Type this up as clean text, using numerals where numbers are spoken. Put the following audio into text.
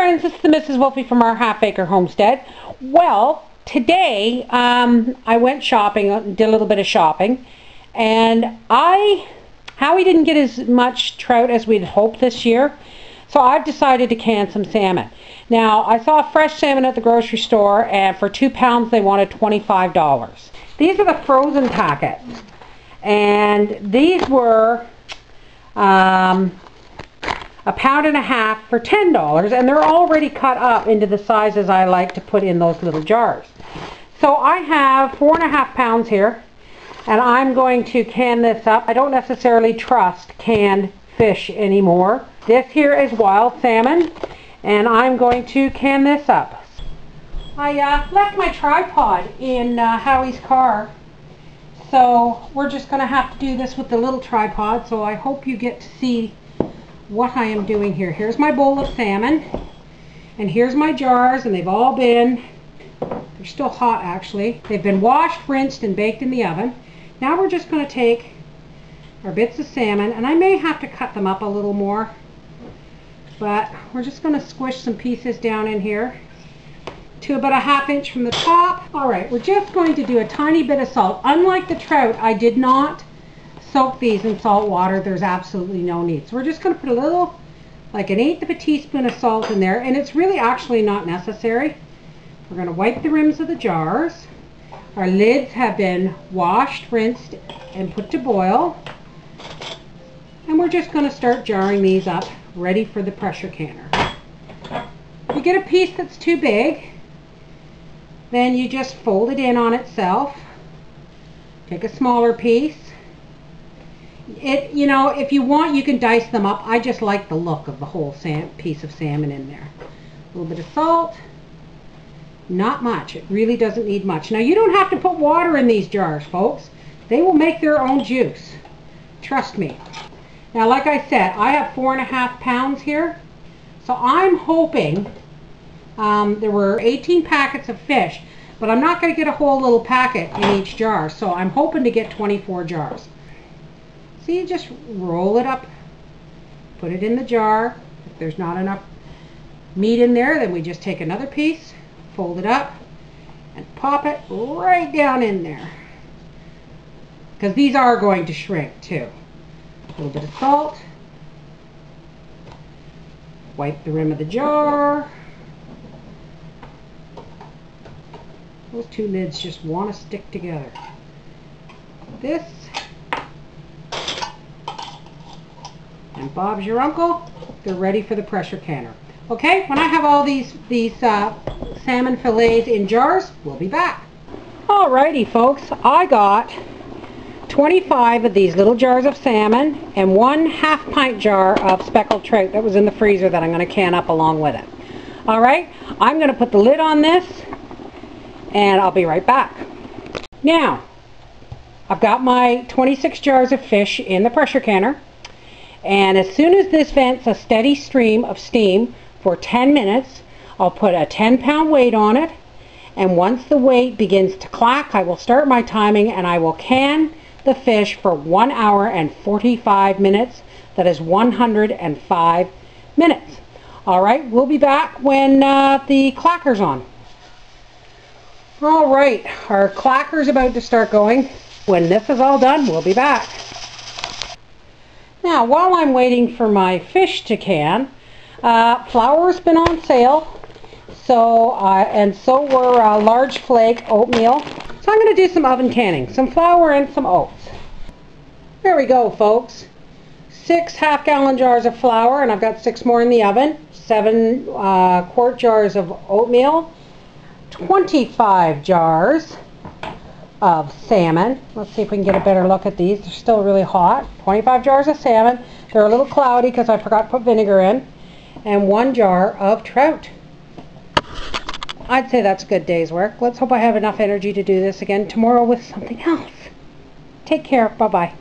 friends, it's the Mrs. Wolfie from our Half Acre Homestead. Well, today I went shopping, did a little bit of shopping, and Howie didn't get as much trout as we'd hoped this year, so I've decided to can some salmon. Now, I saw fresh salmon at the grocery store, and for 2 pounds they wanted $25. These are the frozen packets, and these were a pound and a half for $10, and they're already cut up into the sizes I like to put in those little jars. So I have 4.5 pounds here, and I'm going to can this up. I don't necessarily trust canned fish anymore. This here is wild salmon, and I'm going to can this up. I left my tripod in Howie's car, so we're just going to have to do this with the little tripod, so I hope you get to see what I am doing here. Here's my bowl of salmon, and here's my jars, and they've all been, they're still hot actually. They've been washed, rinsed, and baked in the oven. Now we're just going to take our bits of salmon, and I may have to cut them up a little more, but we're just going to squish some pieces down in here to about a 1/2 inch from the top. Alright, we're just going to do a tiny bit of salt. Unlike the trout, I did not soak these in salt water. There's absolutely no need. So we're just going to put a little, like 1/8 of a teaspoon of salt in there, and it's really actually not necessary. We're going to wipe the rims of the jars. Our lids have been washed, rinsed, and put to boil. And we're just going to start jarring these up, ready for the pressure canner. If you get a piece that's too big, then you just fold it in on itself. Take a smaller piece. You know, if you want, you can dice them up. I just like the look of the whole piece of salmon in there. A little bit of salt. Not much. It really doesn't need much. Now, you don't have to put water in these jars, folks. They will make their own juice. Trust me. Now, like I said, I have 4.5 pounds here. So I'm hoping, there were 18 packets of fish, but I'm not going to get a whole little packet in each jar. So I'm hoping to get 24 jars. So you just roll it up, put it in the jar. If there's not enough meat in there, then we just take another piece, fold it up, and pop it right down in there. Because these are going to shrink too. A little bit of salt. Wipe the rim of the jar. Those two lids just want to stick together. This. And Bob's your uncle. They're ready for the pressure canner. Okay, when I have all these salmon fillets in jars, we'll be back. Alrighty, folks, I got 25 of these little jars of salmon and 1/2 pint jar of speckled trout that was in the freezer that I'm going to can up along with it. Alright, I'm going to put the lid on this, and I'll be right back. Now, I've got my 26 jars of fish in the pressure canner. And as soon as this vents a steady stream of steam for 10 minutes, I'll put a 10-pound weight on it. And once the weight begins to clack, I will start my timing, and I will can the fish for 1 hour and 45 minutes. That is 105 minutes. All right, we'll be back when the clacker's on. All right, our clacker's about to start going. When this is all done, we'll be back. Now, while I'm waiting for my fish to can, flour's been on sale, so and so were large flake oatmeal. So I'm going to do some oven canning, some flour and some oats. There we go, folks. 6 half-gallon jars of flour, and I've got 6 more in the oven. 7 quart jars of oatmeal. 25 jars of salmon. Let's see if we can get a better look at these. They're still really hot. 25 jars of salmon. They're a little cloudy because I forgot to put vinegar in. And 1 jar of trout. I'd say that's a good day's work. Let's hope I have enough energy to do this again tomorrow with something else. Take care. Bye-bye.